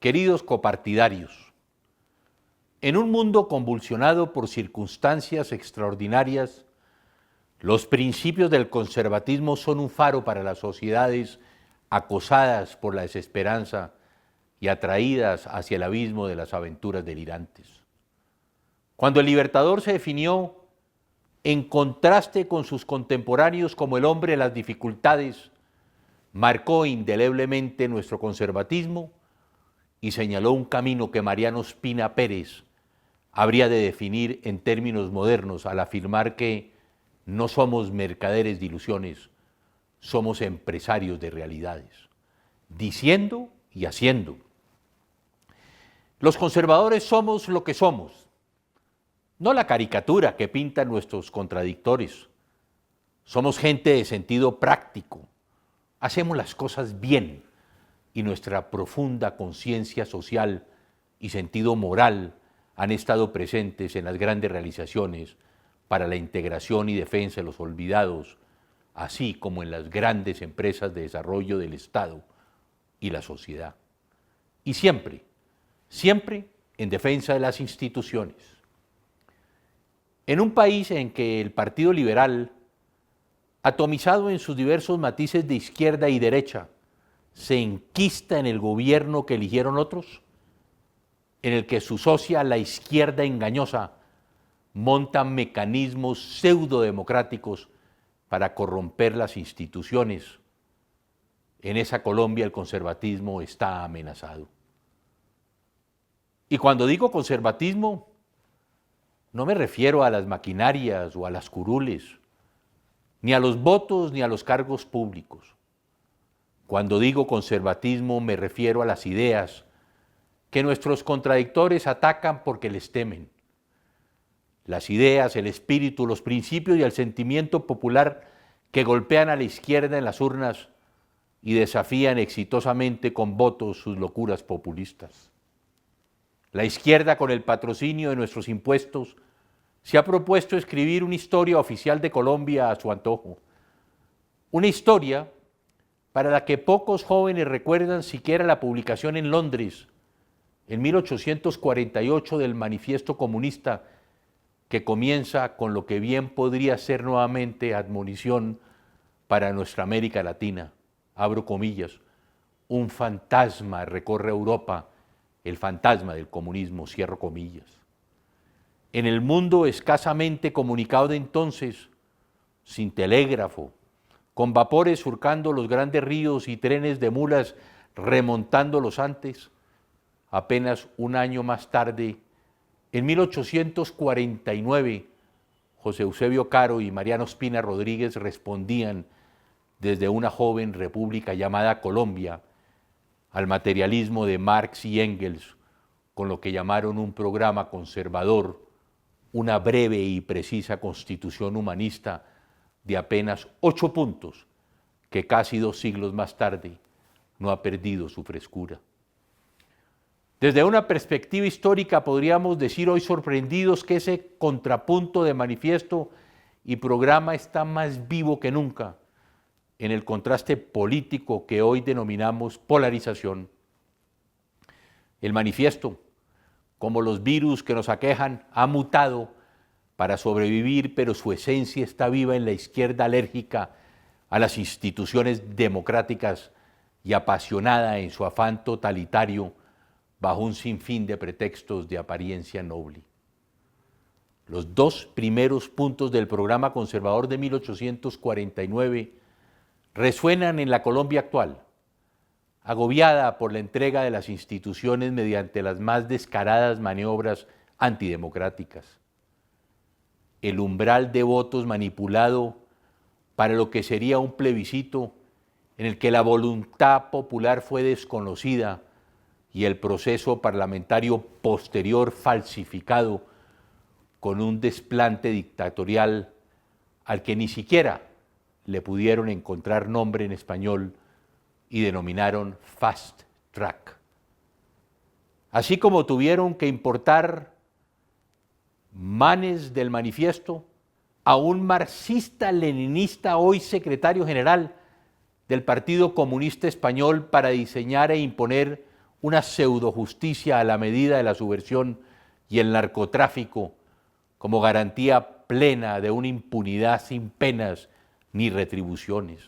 Queridos copartidarios, en un mundo convulsionado por circunstancias extraordinarias, los principios del conservatismo son un faro para las sociedades acosadas por la desesperanza y atraídas hacia el abismo de las aventuras delirantes. Cuando el Libertador se definió en contraste con sus contemporáneos como el hombre de las dificultades, marcó indeleblemente nuestro conservatismo y señaló un camino que Mariano Ospina Pérez habría de definir en términos modernos al afirmar que no somos mercaderes de ilusiones, somos empresarios de realidades, diciendo y haciendo. Los conservadores somos lo que somos, no la caricatura que pintan nuestros contradictores. Somos gente de sentido práctico, hacemos las cosas bien y nuestra profunda conciencia social y sentido moral han estado presentes en las grandes realizaciones para la integración y defensa de los olvidados, así como en las grandes empresas de desarrollo del Estado y la sociedad. Y siempre, siempre en defensa de las instituciones. En un país en que el Partido Liberal, atomizado en sus diversos matices de izquierda y derecha, se enquista en el gobierno que eligieron otros, en el que su socia, la izquierda engañosa, monta mecanismos pseudodemocráticos para corromper las instituciones. En esa Colombia el conservatismo está amenazado. Y cuando digo conservatismo, no me refiero a las maquinarias o a las curules, ni a los votos ni a los cargos públicos. Cuando digo conservatismo me refiero a las ideas que nuestros contradictores atacan porque les temen. Las ideas, el espíritu, los principios y el sentimiento popular que golpean a la izquierda en las urnas y desafían exitosamente con votos sus locuras populistas. La izquierda, con el patrocinio de nuestros impuestos, se ha propuesto escribir una historia oficial de Colombia a su antojo. Una historia para la que pocos jóvenes recuerdan siquiera la publicación en Londres, en 1848, del Manifiesto Comunista, que comienza con lo que bien podría ser nuevamente admonición para nuestra América Latina. Abro comillas, un fantasma recorre Europa, el fantasma del comunismo, cierro comillas. En el mundo escasamente comunicado de entonces, sin telégrafo, con vapores surcando los grandes ríos y trenes de mulas remontando los Andes, apenas un año más tarde, en 1849, José Eusebio Caro y Mariano Ospina Rodríguez respondían desde una joven república llamada Colombia al materialismo de Marx y Engels, con lo que llamaron un programa conservador, una breve y precisa constitución humanista de apenas 8 puntos, que casi 2 siglos más tarde no ha perdido su frescura. Desde una perspectiva histórica podríamos decir hoy sorprendidos que ese contrapunto de manifiesto y programa está más vivo que nunca en el contraste político que hoy denominamos polarización. El manifiesto, como los virus que nos aquejan, ha mutado para sobrevivir, pero su esencia está viva en la izquierda alérgica a las instituciones democráticas y apasionada en su afán totalitario bajo un sinfín de pretextos de apariencia noble. Los 2 primeros puntos del programa conservador de 1849 resuenan en la Colombia actual, agobiada por la entrega de las instituciones mediante las más descaradas maniobras antidemocráticas. El umbral de votos manipulado para lo que sería un plebiscito en el que la voluntad popular fue desconocida y el proceso parlamentario posterior falsificado con un desplante dictatorial al que ni siquiera le pudieron encontrar nombre en español y denominaron Fast Track. Así como tuvieron que importar manes del manifiesto a un marxista-leninista, hoy secretario general del Partido Comunista Español, para diseñar e imponer una pseudojusticia a la medida de la subversión y el narcotráfico como garantía plena de una impunidad sin penas ni retribuciones.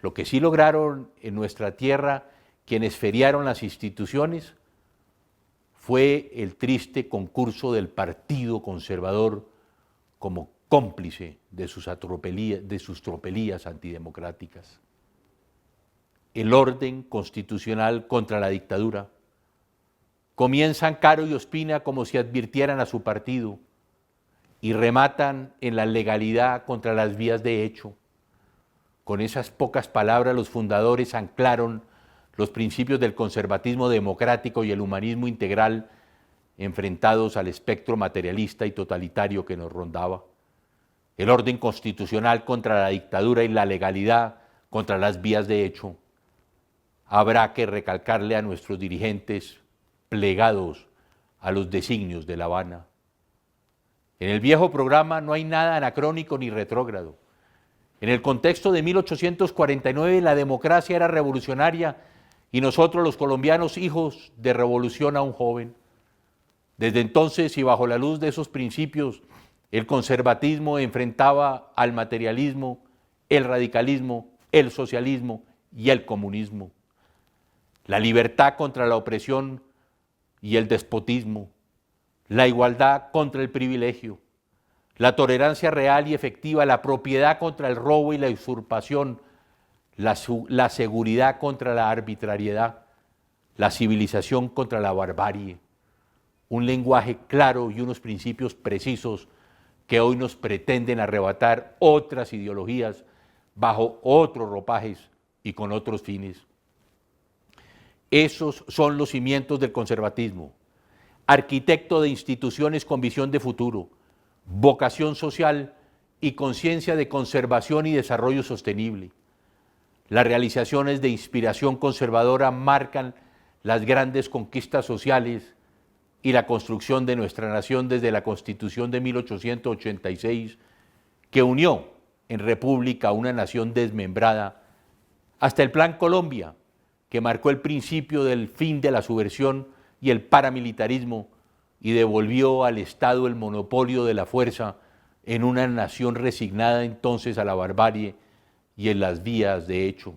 Lo que sí lograron en nuestra tierra quienes feriaron las instituciones fue el triste concurso del Partido Conservador como cómplice de sus tropelías antidemocráticas. El orden constitucional contra la dictadura. Comienzan Caro y Ospina como si advirtieran a su partido y rematan en la legalidad contra las vías de hecho. Con esas pocas palabras los fundadores anclaron los principios del conservatismo democrático y el humanismo integral enfrentados al espectro materialista y totalitario que nos rondaba. El orden constitucional contra la dictadura y la legalidad contra las vías de hecho. Habrá que recalcarle a nuestros dirigentes plegados a los designios de La Habana. En el viejo programa no hay nada anacrónico ni retrógrado. En el contexto de 1849 la democracia era revolucionaria y nosotros los colombianos hijos de revolución aún joven. Desde entonces y bajo la luz de esos principios, el conservatismo enfrentaba al materialismo, el radicalismo, el socialismo y el comunismo. La libertad contra la opresión y el despotismo, la igualdad contra el privilegio, la tolerancia real y efectiva, la propiedad contra el robo y la usurpación, la seguridad contra la arbitrariedad, la civilización contra la barbarie, un lenguaje claro y unos principios precisos que hoy nos pretenden arrebatar otras ideologías bajo otros ropajes y con otros fines. Esos son los cimientos del conservatismo, arquitecto de instituciones con visión de futuro, vocación social y conciencia de conservación y desarrollo sostenible. Las realizaciones de inspiración conservadora marcan las grandes conquistas sociales y la construcción de nuestra nación desde la Constitución de 1886, que unió en república a una nación desmembrada, hasta el Plan Colombia, que marcó el principio del fin de la subversión y el paramilitarismo y devolvió al Estado el monopolio de la fuerza en una nación resignada entonces a la barbarie y en las vías de hecho.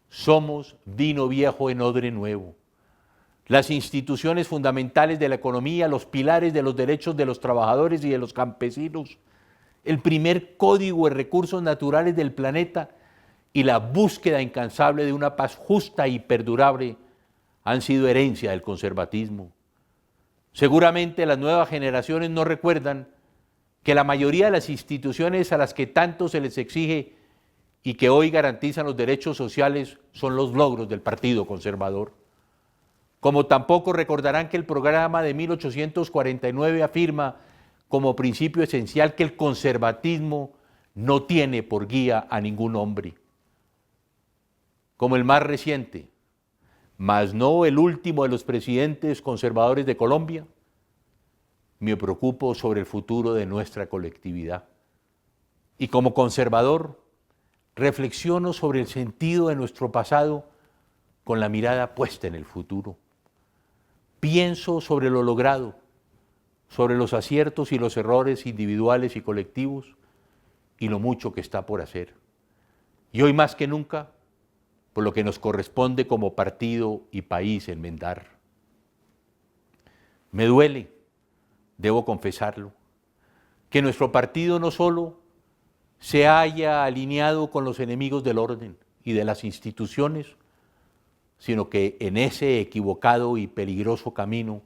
Somos vino viejo en odre nuevo. Las instituciones fundamentales de la economía, los pilares de los derechos de los trabajadores y de los campesinos, el primer código de recursos naturales del planeta y la búsqueda incansable de una paz justa y perdurable han sido herencia del conservatismo. Seguramente las nuevas generaciones no recuerdan que la mayoría de las instituciones a las que tanto se les exige y que hoy garantizan los derechos sociales son los logros del Partido Conservador. Como tampoco recordarán que el programa de 1849 afirma como principio esencial que el conservatismo no tiene por guía a ningún hombre. Como el más reciente, mas no el último de los presidentes conservadores de Colombia, me preocupo sobre el futuro de nuestra colectividad. Y como conservador, reflexiono sobre el sentido de nuestro pasado con la mirada puesta en el futuro. Pienso sobre lo logrado, sobre los aciertos y los errores individuales y colectivos y lo mucho que está por hacer. Y hoy más que nunca, por lo que nos corresponde como partido y país enmendar. Me duele, debo confesarlo, que nuestro partido no solo se haya alineado con los enemigos del orden y de las instituciones, sino que en ese equivocado y peligroso camino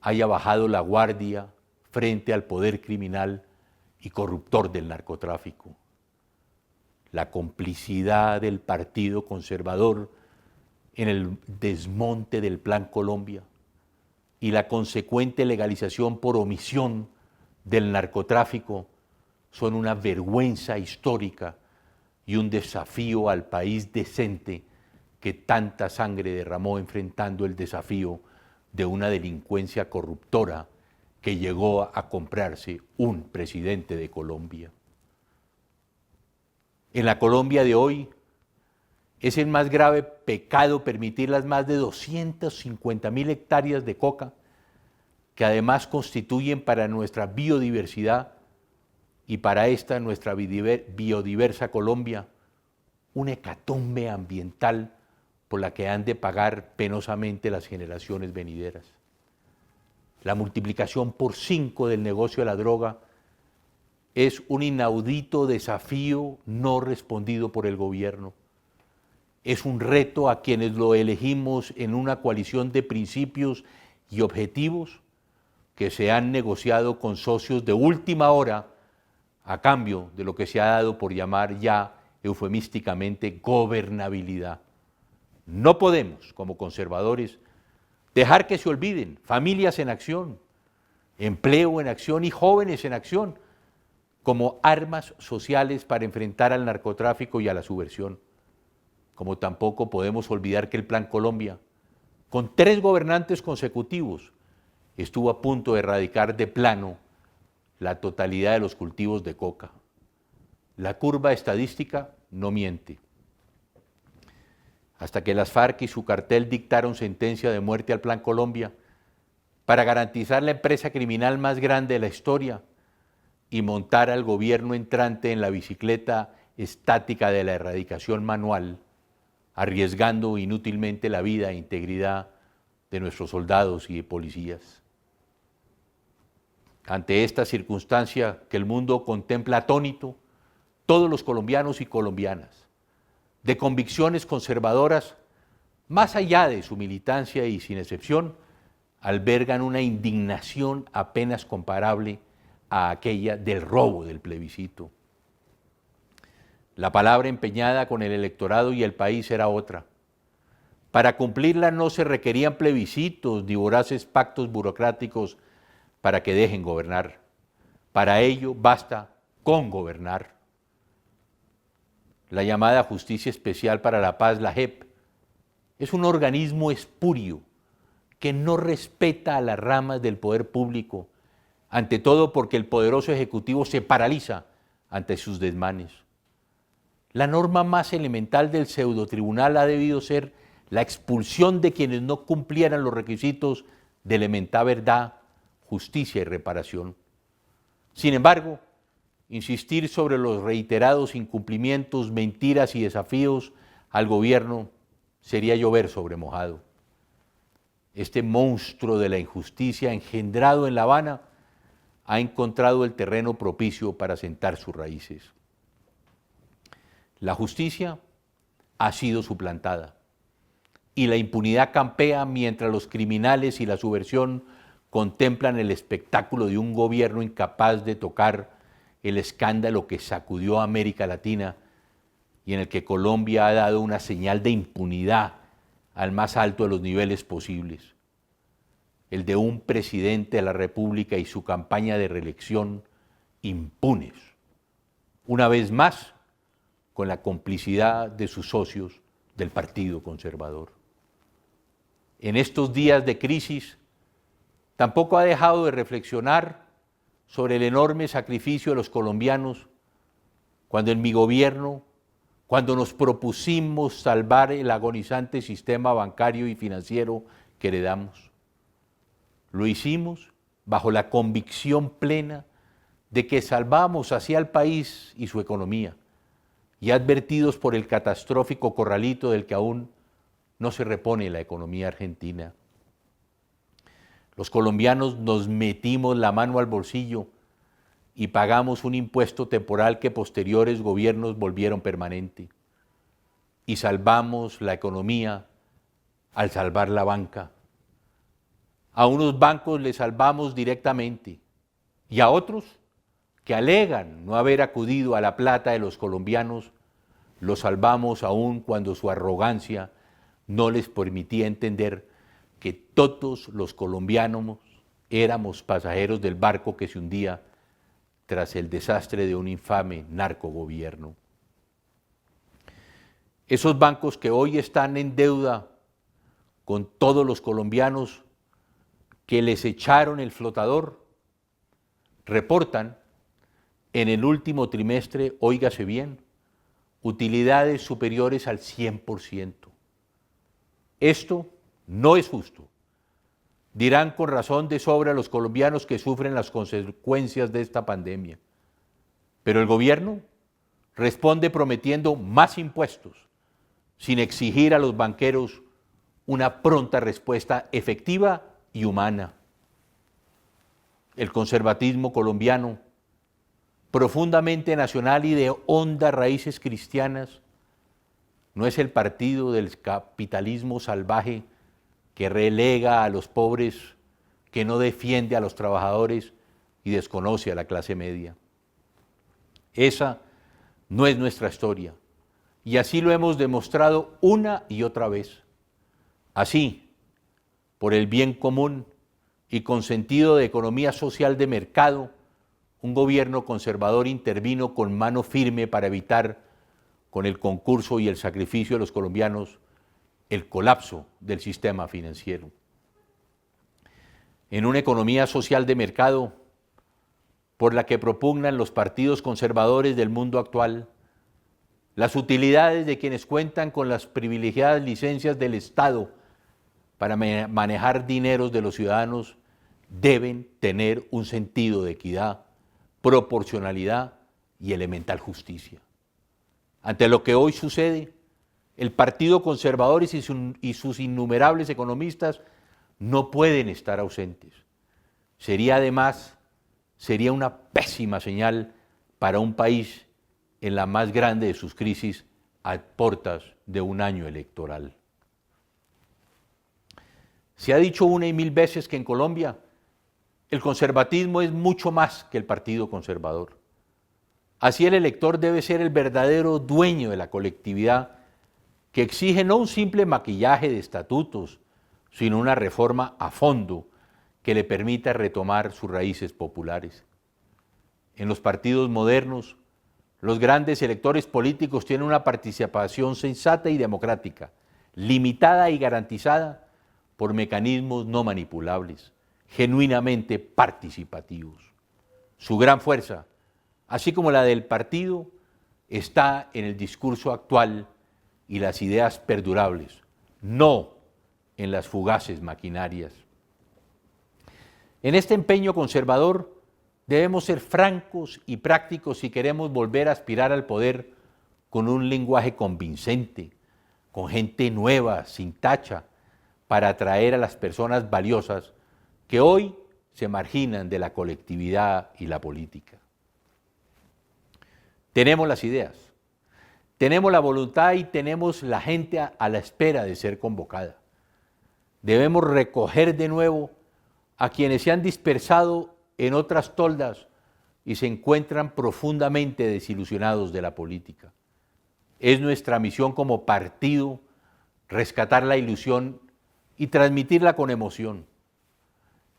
haya bajado la guardia frente al poder criminal y corruptor del narcotráfico. La complicidad del Partido Conservador en el desmonte del Plan Colombia y la consecuente legalización por omisión del narcotráfico son una vergüenza histórica y un desafío al país decente que tanta sangre derramó enfrentando el desafío de una delincuencia corruptora que llegó a comprarse un presidente de Colombia. En la Colombia de hoy, Es el más grave pecado permitir las más de 250.000 hectáreas de coca, que además constituyen para nuestra biodiversidad y para esta nuestra biodiversa Colombia una hecatombe ambiental por la que han de pagar penosamente las generaciones venideras. La multiplicación por 5 del negocio de la droga es un inaudito desafío no respondido por el gobierno. Es un reto a quienes lo elegimos en una coalición de principios y objetivos que se han negociado con socios de última hora a cambio de lo que se ha dado por llamar ya eufemísticamente gobernabilidad. No podemos, como conservadores, dejar que se olviden familias en acción, empleo en acción y jóvenes en acción como armas sociales para enfrentar al narcotráfico y a la subversión. Como tampoco podemos olvidar que el Plan Colombia, con 3 gobernantes consecutivos, estuvo a punto de erradicar de plano la totalidad de los cultivos de coca. La curva estadística no miente. Hasta que las FARC y su cartel dictaron sentencia de muerte al Plan Colombia para garantizar la empresa criminal más grande de la historia y montar al gobierno entrante en la bicicleta estática de la erradicación manual, arriesgando inútilmente la vida e integridad de nuestros soldados y de policías. Ante esta circunstancia que el mundo contempla atónito, todos los colombianos y colombianas, de convicciones conservadoras, más allá de su militancia y sin excepción, albergan una indignación apenas comparable a aquella del robo del plebiscito. La palabra empeñada con el electorado y el país era otra. Para cumplirla no se requerían plebiscitos ni voraces pactos burocráticos para que dejen gobernar. Para ello basta con gobernar. La llamada Justicia Especial para la Paz, la JEP, es un organismo espurio que no respeta a las ramas del poder público, ante todo porque el poderoso Ejecutivo se paraliza ante sus desmanes. La norma más elemental del pseudotribunal ha debido ser la expulsión de quienes no cumplieran los requisitos de elemental verdad, justicia y reparación. Sin embargo, insistir sobre los reiterados incumplimientos, mentiras y desafíos al gobierno sería llover sobre mojado. Este monstruo de la injusticia engendrado en La Habana ha encontrado el terreno propicio para sentar sus raíces. La justicia ha sido suplantada y la impunidad campea mientras los criminales y la subversión contemplan el espectáculo de un gobierno incapaz de tocar el escándalo que sacudió a América Latina y en el que Colombia ha dado una señal de impunidad al más alto de los niveles posibles, el de un presidente de la República y su campaña de reelección impunes, una vez más con la complicidad de sus socios del Partido Conservador. En estos días de crisis, tampoco ha dejado de reflexionar sobre el enorme sacrificio de los colombianos cuando en mi gobierno, cuando nos propusimos salvar el agonizante sistema bancario y financiero que heredamos. Lo hicimos bajo la convicción plena de que salvamos así al país y su economía, y advertidos por el catastrófico corralito del que aún no se repone la economía argentina. Los colombianos nos metimos la mano al bolsillo y pagamos un impuesto temporal que posteriores gobiernos volvieron permanente. Y salvamos la economía al salvar la banca. A unos bancos les salvamos directamente y a otros que alegan no haber acudido a la plata de los colombianos, los salvamos aún cuando su arrogancia no les permitía entender que todos los colombianos éramos pasajeros del barco que se hundía tras el desastre de un infame narcogobierno. Esos bancos que hoy están en deuda con todos los colombianos que les echaron el flotador, reportan en el último trimestre, óigase bien, utilidades superiores al 100%. Esto no es justo. Dirán con razón de sobra los colombianos que sufren las consecuencias de esta pandemia. Pero el gobierno responde prometiendo más impuestos, sin exigir a los banqueros una pronta respuesta efectiva y humana. El conservatismo colombiano, profundamente nacional y de hondas raíces cristianas, no es el partido del capitalismo salvaje que relega a los pobres, que no defiende a los trabajadores y desconoce a la clase media. Esa no es nuestra historia, y así lo hemos demostrado una y otra vez. Así, por el bien común y con sentido de economía social de mercado, un gobierno conservador intervino con mano firme para evitar, con el concurso y el sacrificio de los colombianos, el colapso del sistema financiero. En una economía social de mercado, por la que propugnan los partidos conservadores del mundo actual, las utilidades de quienes cuentan con las privilegiadas licencias del Estado para manejar dineros de los ciudadanos deben tener un sentido de equidad, proporcionalidad y elemental justicia. Ante lo que hoy sucede, el Partido Conservador y sus innumerables economistas no pueden estar ausentes. Sería una pésima señal para un país en la más grande de sus crisis a puertas de un año electoral. Se ha dicho una y mil veces que en Colombia el conservatismo es mucho más que el Partido Conservador. Así el elector debe ser el verdadero dueño de la colectividad que exige no un simple maquillaje de estatutos, sino una reforma a fondo que le permita retomar sus raíces populares. En los partidos modernos, los grandes electores políticos tienen una participación sensata y democrática, limitada y garantizada por mecanismos no manipulables, genuinamente participativos. Su gran fuerza, así como la del partido, está en el discurso actual y las ideas perdurables, no en las fugaces maquinarias. En este empeño conservador debemos ser francos y prácticos si queremos volver a aspirar al poder con un lenguaje convincente, con gente nueva, sin tacha, para atraer a las personas valiosas que hoy se marginan de la colectividad y la política. Tenemos las ideas, tenemos la voluntad y tenemos la gente a la espera de ser convocada. Debemos recoger de nuevo a quienes se han dispersado en otras toldas y se encuentran profundamente desilusionados de la política. Es nuestra misión como partido rescatar la ilusión y transmitirla con emoción.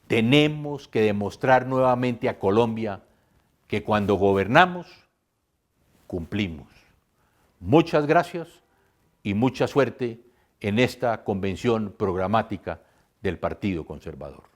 Tenemos que demostrar nuevamente a Colombia que cuando gobernamos, cumplimos. Muchas gracias y mucha suerte en esta convención programática del Partido Conservador.